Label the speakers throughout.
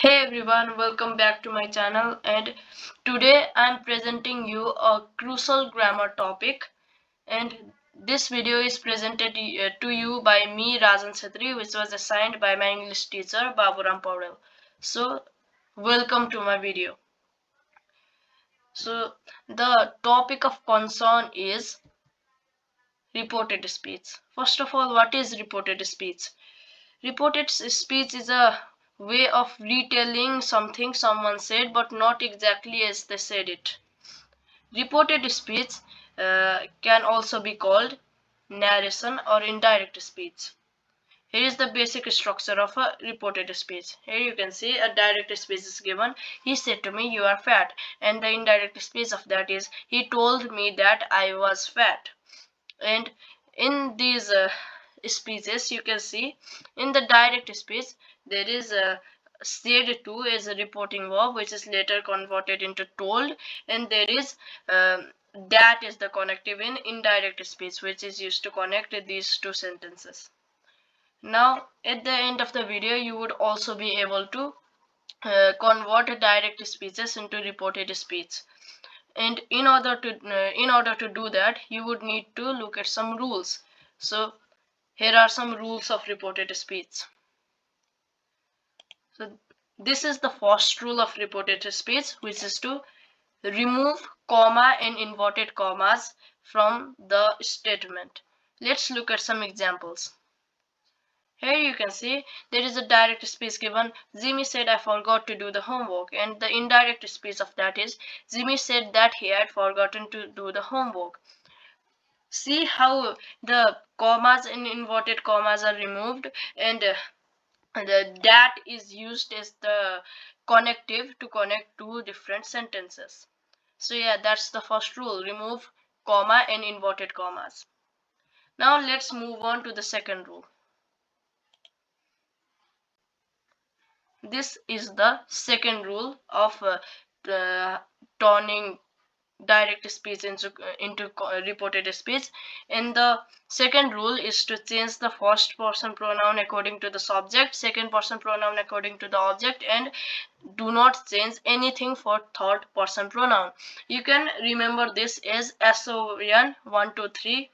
Speaker 1: Hey everyone, welcome back to my channel, and today I'm presenting you a crucial grammar topic, and this video is presented to you by me, Rajan Chhetri, which was assigned by my English teacher Baburam Paudel. So welcome to my video. So the topic of concern is reported speech. First of all, what is reported speech? Reported speech is a way of retelling something someone said, but not exactly as they said it. Reported speech can also be called narration or indirect speech. Here is the basic structure of a reported speech. Here you can see a direct speech is given. He said to me, "You are fat," and the indirect speech of that is, "He told me that I was fat." And in these speeches you can see, in the direct speech there is a said to as a reporting verb, which is later converted into told, and there is that is the connective in indirect speech, which is used to connect these two sentences. Now at the end of the video you would also be able to convert direct speeches into reported speech, and in order to do that you would need to look at some rules. So here are some rules of reported speech. So this is the first rule of reported speech, which is to remove comma and inverted commas from the statement. Let's look at some examples. Here you can see there is a direct speech given. Jimmy said, "I forgot to do the homework," and the indirect speech of that is, Jimmy said that he had forgotten to do the homework. See how the commas and inverted commas are removed, and that is used as the connective to connect two different sentences. So yeah, that's the first rule: remove comma and inverted commas. Now let's move on to the second rule. This is the second rule of turning direct speech into reported speech, and the second rule is to change the first person pronoun according to the subject, second person pronoun according to the object, and do not change anything for third person pronoun. You can remember this as SON 1 2 3,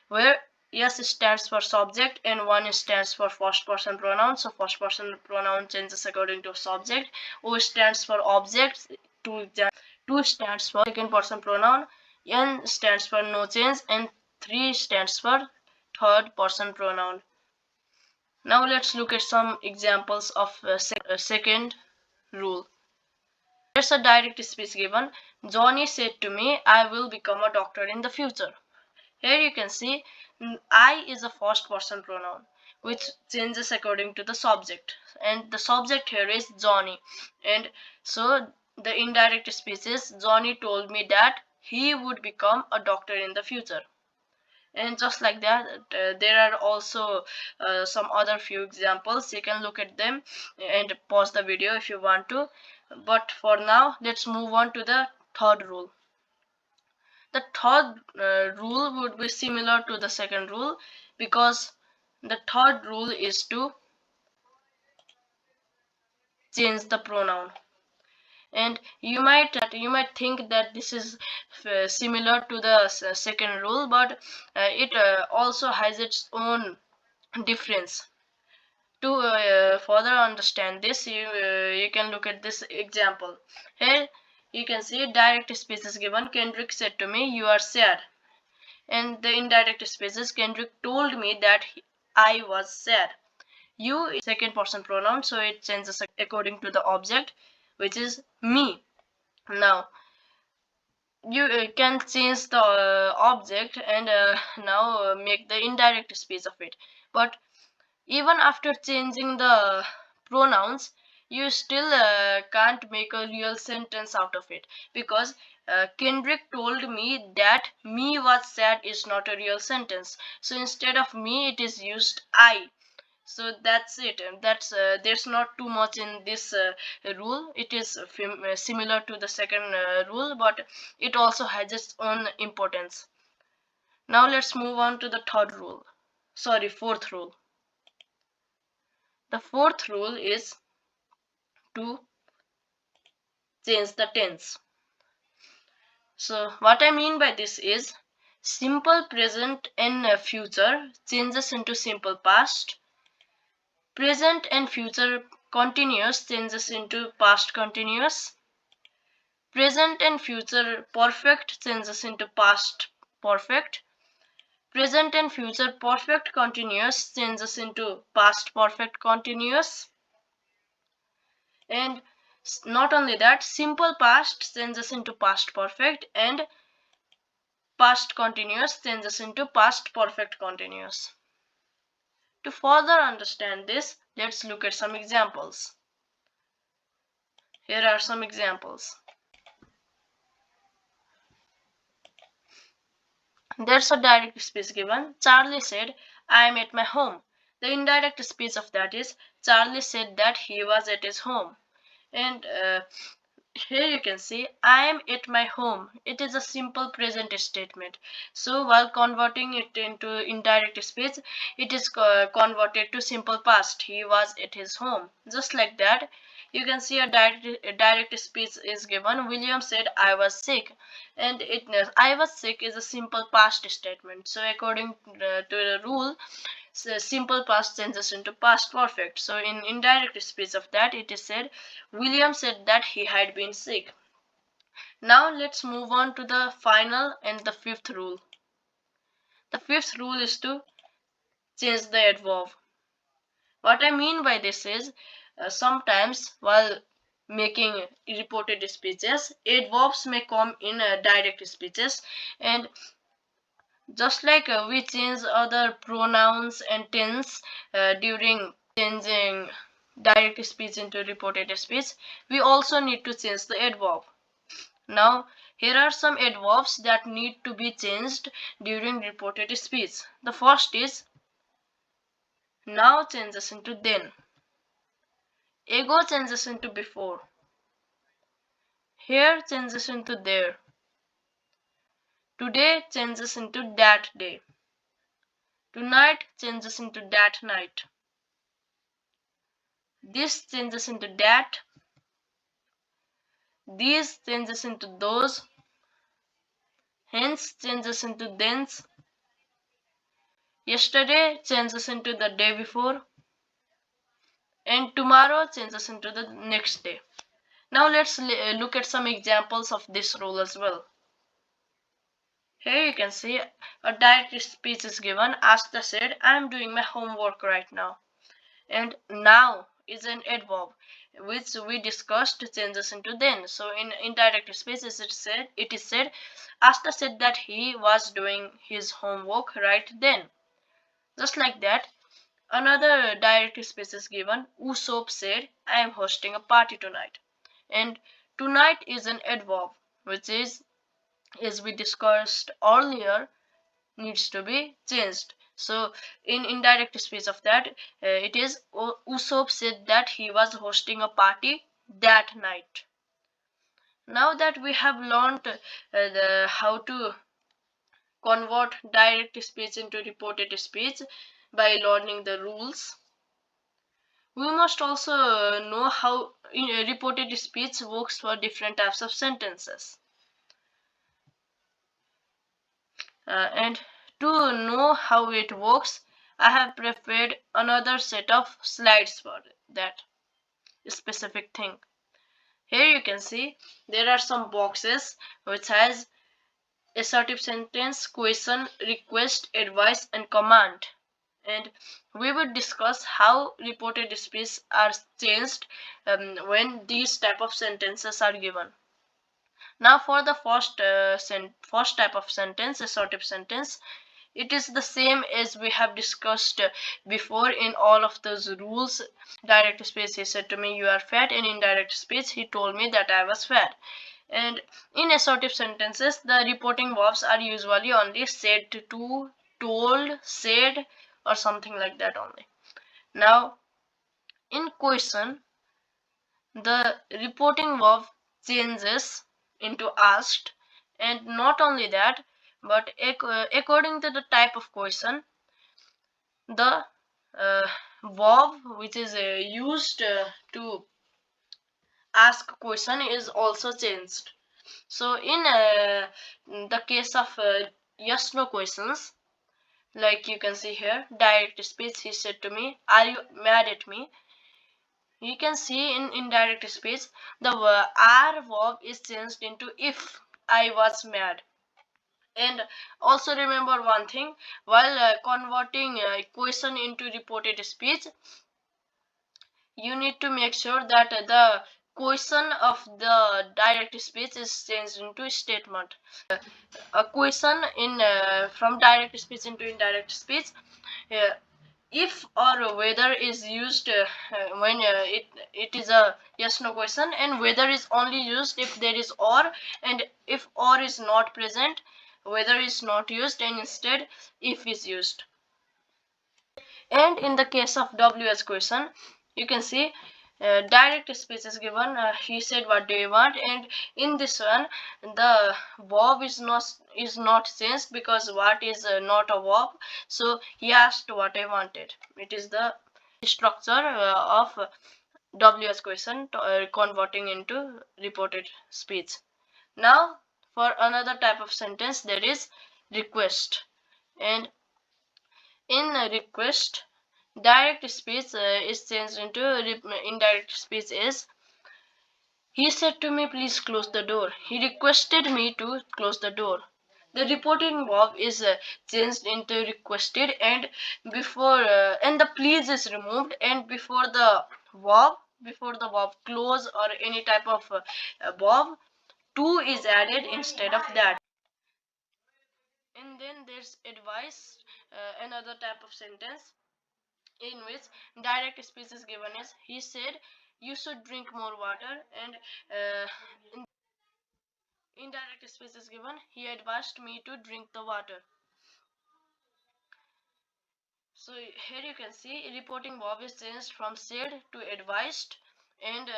Speaker 1: where S stands for subject and 1 stands for first person pronoun. So first person pronoun changes according to subject. O stands for object. 2 stands for second person pronoun. N stands for no change, and 3 stands for third person pronoun. Now let's look at some examples of second rule. There's a direct speech given. Johnny said to me, "I will become a doctor in the future." Here you can see I is a first person pronoun which changes according to the subject, and the subject here is Johnny, and so the indirect speech is, Johnny told me that he would become a doctor in the future. And just like that, there are also some other few examples. You can look at them and pause the video if you want to, but for now let's move on to the third rule. The third rule would be similar to the second rule, because the third rule is to change the pronoun. And you might think that this is similar to the second rule, but it also has its own difference. To further understand this, you can look at this example. Here you can see direct speech is given. Kendrick said to me, "You are sad," and the indirect speeches, Kendrick told me that I was sad. You is second person pronoun, so it changes according to the object, which is me. Now you can change the object and now make the indirect speech of it, but even after changing the pronouns you still can't make a real sentence out of it, because Kendrick told me that me was sad is not a real sentence. So instead of me it is used I. So that's it. That's there's not too much in this rule. It is similar to the second rule, but it also has its own importance. Now let's move on to the fourth rule. The fourth rule is to change the tense. So what I mean by this is simple present and future changes into simple past. Present and future continuous changes into past continuous. Present and future perfect changes into past perfect. Present and future perfect continuous changes into past perfect continuous. And not only that, simple past changes into past perfect, and past continuous changes into past perfect continuous. To further understand this, let's look at some examples. Here are some examples. There's a direct speech given. Charlie said, I am at my home. The indirect speech of that is Charlie said that he was at his home. And here you can see I am at my home. It is a simple present statement. So while converting it into indirect speech, it is converted to simple past. He was at his home. Just like that, you can see a direct speech is given. William said I was sick, and I was sick is a simple past statement. So according to the rule, so simple past changes into past perfect. So in indirect speech of that, it is said William said that he had been sick. Now let's move on to the final and the fifth rule. The fifth rule is to change the adverb. What I mean by this is sometimes while making reported speeches, adverbs may come in direct speeches, and just like we change other pronouns and tense during changing direct speech into reported speech, we also need to change the adverb. Now, here are some adverbs that need to be changed during reported speech. The first is now changes into then. Ago changes into before. Here changes into there. Today changes into that day. Tonight changes into that night. This changes into that. These changes into those. Hence changes into thence. Yesterday changes into the day before. And tomorrow changes into the next day. Now let's look at some examples of this rule as well. Here you can see a direct speech is given. Asta said, I am doing my homework right now. And now is an adverb which we discussed changes into then. So in indirect speech it is said Asta said that he was doing his homework right then. Just like that, another direct speech is given. Usopp said, I am hosting a party tonight. And tonight is an adverb which is, as we discussed earlier, needs to be changed. So in indirect speech of that, it is Usopp said that he was hosting a party that night. Now that we have learned how to convert direct speech into reported speech by learning the rules, we must also know how reported speech works for different types of sentences. And to know how it works, I have prepared another set of slides for that specific thing. Here you can see there are some boxes which has assertive sentence, question, request, advice, and command. And we will discuss how reported speech are changed when these type of sentences are given. Now for the first type of sentence, assertive sentence, it is the same as we have discussed before in all of those rules. Direct speech, he said to me, you are fat, and indirect speech, he told me that I was fat. And in assertive sentences, the reporting verbs are usually only said to, told, said, or something like that only. Now, in question, the reporting verb changes into asked, and not only that, but according to the type of question, the verb which is used to ask question is also changed. So in the case of yes no questions, like you can see here, direct speech, he said to me, are you mad at me? You can see in indirect speech the are verb is changed into if I was mad. And also remember one thing, while converting question into reported speech, you need to make sure that the question of the direct speech is changed into statement. A question in from direct speech into indirect speech, uh, if or whether is used when it is a yes no question, and whether is only used if there is or, and if or is not present, whether is not used, and instead if is used. And in the case of ws question, you can see direct speech is given, he said what do you want, and in this one the verb is not changed because what is not a verb, so he asked what I wanted. It is the structure of ws question converting into reported speech. Now for another type of sentence, there is request. And in a request, direct speech is changed into indirect speech is, he said to me please close the door, he requested me to close the door. The reporting verb is changed into requested, and before and the please is removed, and before the verb close or any type of verb, to is added instead of that. And then there's advice, another type of sentence in which direct speech is given is, he said you should drink more water, and indirect speech is given, he advised me to drink the water. So here you can see reporting verb is changed from said to advised, and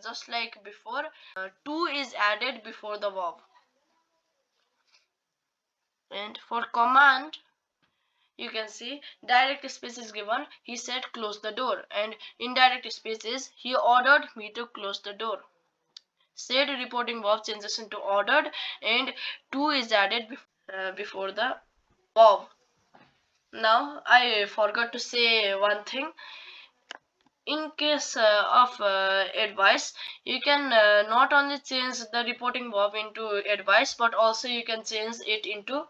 Speaker 1: just like before, to is added before the verb. And for command, you can see direct speech is given, he said close the door, and indirect speech is, he ordered me to close the door. Said reporting verb changes into ordered, and to is added before the verb. Now I forgot to say one thing. In case of advice, you can not only change the reporting verb into advice, but also you can change it into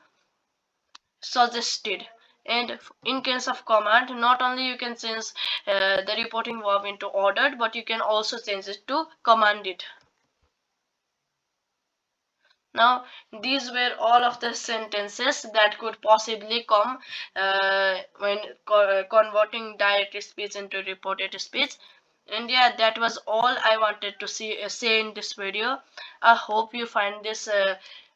Speaker 1: suggested. And in case of command, not only you can change the reporting verb into ordered, but you can also change it to commanded. Now these were all of the sentences that could possibly come when converting direct speech into reported speech. And yeah, that was all I wanted to say in this video. I hope you find this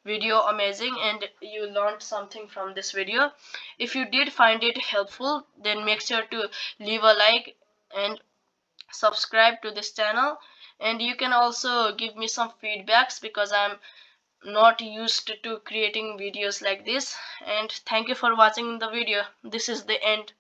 Speaker 1: video amazing and you learned something from this video. If you did find it helpful, then make sure to leave a like and subscribe to this channel. And you can also give me some feedbacks because I'm not used to creating videos like this. And thank you for watching the video. This is the end.